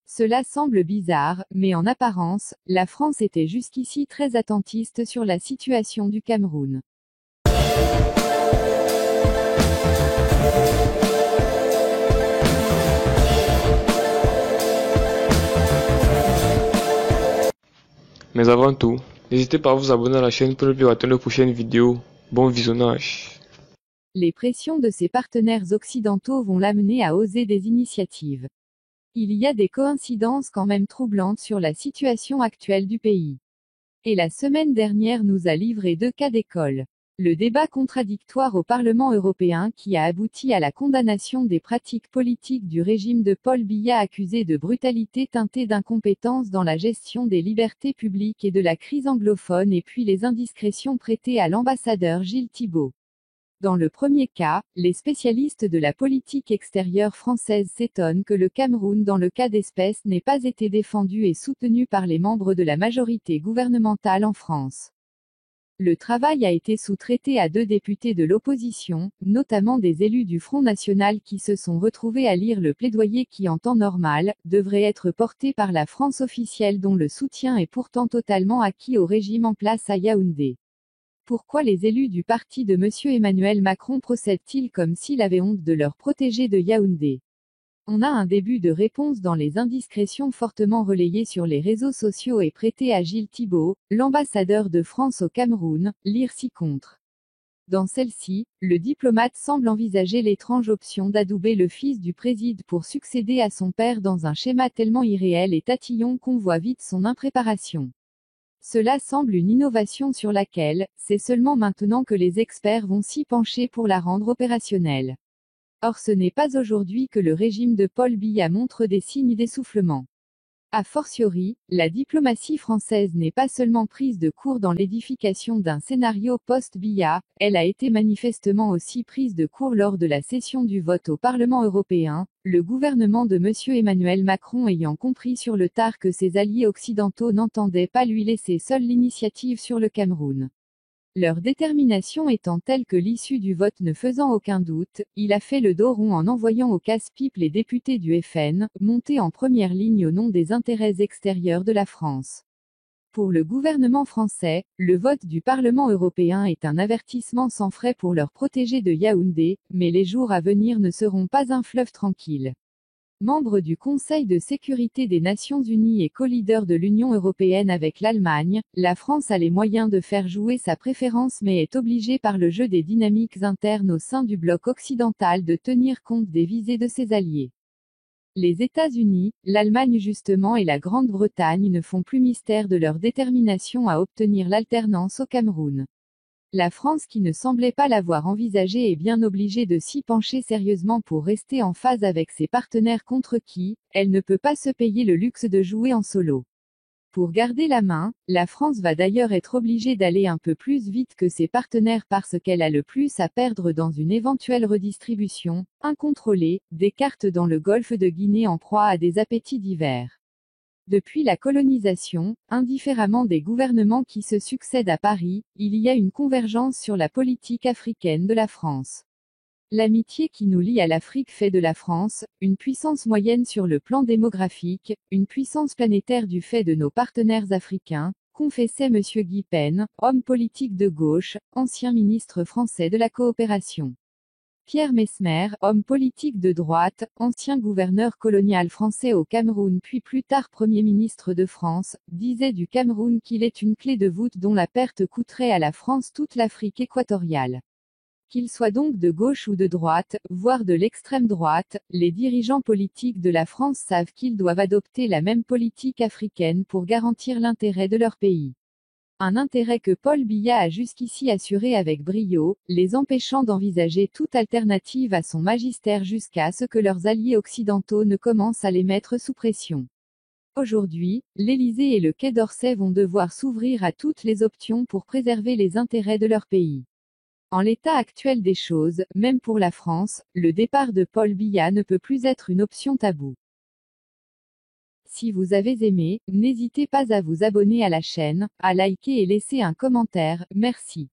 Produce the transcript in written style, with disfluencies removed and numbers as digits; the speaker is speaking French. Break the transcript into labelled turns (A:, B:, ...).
A: Cela semble bizarre, mais en apparence, la France était jusqu'ici très attentiste sur la situation du Cameroun.
B: Mais avant tout, n'hésitez pas à vous abonner à la chaîne pour ne plus rater nos prochaines vidéos. Bon visionnage.
A: Les pressions de ses partenaires occidentaux vont l'amener à oser des initiatives. Il y a des coïncidences quand même troublantes sur la situation actuelle du pays. Et la semaine dernière nous a livré 2 cas d'école. Le débat contradictoire au Parlement européen qui a abouti à la condamnation des pratiques politiques du régime de Paul Biya accusé de brutalité teintée d'incompétence dans la gestion des libertés publiques et de la crise anglophone, et puis les indiscrétions prêtées à l'ambassadeur Gilles Thibault. Dans le premier cas, les spécialistes de la politique extérieure française s'étonnent que le Cameroun dans le cas d'espèce n'ait pas été défendu et soutenu par les membres de la majorité gouvernementale en France. Le travail a été sous-traité à 2 députés de l'opposition, notamment des élus du Front National qui se sont retrouvés à lire le plaidoyer qui en temps normal, devrait être porté par la France officielle dont le soutien est pourtant totalement acquis au régime en place à Yaoundé. Pourquoi les élus du parti de M. Emmanuel Macron procèdent-ils comme s'il avait honte de leur protégé de Yaoundé? On a un début de réponse dans les indiscrétions fortement relayées sur les réseaux sociaux et prêtées à Gilles Thibault, l'ambassadeur de France au Cameroun, lire ci-contre. Dans celle-ci, le diplomate semble envisager l'étrange option d'adouber le fils du président pour succéder à son père dans un schéma tellement irréel et tatillon qu'on voit vite son impréparation. Cela semble une innovation sur laquelle, c'est seulement maintenant que les experts vont s'y pencher pour la rendre opérationnelle. Or ce n'est pas aujourd'hui que le régime de Paul Biya montre des signes d'essoufflement. A fortiori, la diplomatie française n'est pas seulement prise de court dans l'édification d'un scénario post-Biya, elle a été manifestement aussi prise de court lors de la session du vote au Parlement européen, le gouvernement de M. Emmanuel Macron ayant compris sur le tard que ses alliés occidentaux n'entendaient pas lui laisser seule l'initiative sur le Cameroun. Leur détermination étant telle que l'issue du vote ne faisant aucun doute, il a fait le dos rond en envoyant au casse-pipe les députés du FN, montés en première ligne au nom des intérêts extérieurs de la France. Pour le gouvernement français, le vote du Parlement européen est un avertissement sans frais pour leur protégé de Yaoundé, mais les jours à venir ne seront pas un fleuve tranquille. Membre du Conseil de sécurité des Nations Unies et co-leader de l'Union européenne avec l'Allemagne, la France a les moyens de faire jouer sa préférence mais est obligée par le jeu des dynamiques internes au sein du bloc occidental de tenir compte des visées de ses alliés. Les États-Unis, l'Allemagne justement et la Grande-Bretagne ne font plus mystère de leur détermination à obtenir l'alternance au Cameroun. La France qui ne semblait pas l'avoir envisagé est bien obligée de s'y pencher sérieusement pour rester en phase avec ses partenaires contre qui, elle ne peut pas se payer le luxe de jouer en solo. Pour garder la main, la France va d'ailleurs être obligée d'aller un peu plus vite que ses partenaires parce qu'elle a le plus à perdre dans une éventuelle redistribution, incontrôlée, des cartes dans le golfe de Guinée en proie à des appétits divers. Depuis la colonisation, indifféremment des gouvernements qui se succèdent à Paris, il y a une convergence sur la politique africaine de la France. L'amitié qui nous lie à l'Afrique fait de la France, une puissance moyenne sur le plan démographique, une puissance planétaire du fait de nos partenaires africains, confessait M. Guy Pen, homme politique de gauche, ancien ministre français de la coopération. Pierre Messmer, homme politique de droite, ancien gouverneur colonial français au Cameroun puis plus tard Premier ministre de France, disait du Cameroun qu'il est une clé de voûte dont la perte coûterait à la France toute l'Afrique équatoriale. Qu'il soit donc de gauche ou de droite, voire de l'extrême droite, les dirigeants politiques de la France savent qu'ils doivent adopter la même politique africaine pour garantir l'intérêt de leur pays. Un intérêt que Paul Biya a jusqu'ici assuré avec brio, les empêchant d'envisager toute alternative à son magistère jusqu'à ce que leurs alliés occidentaux ne commencent à les mettre sous pression. Aujourd'hui, l'Élysée et le Quai d'Orsay vont devoir s'ouvrir à toutes les options pour préserver les intérêts de leur pays. En l'état actuel des choses, même pour la France, le départ de Paul Biya ne peut plus être une option taboue. Si vous avez aimé, n'hésitez pas à vous abonner à la chaîne, à liker et laisser un commentaire, merci.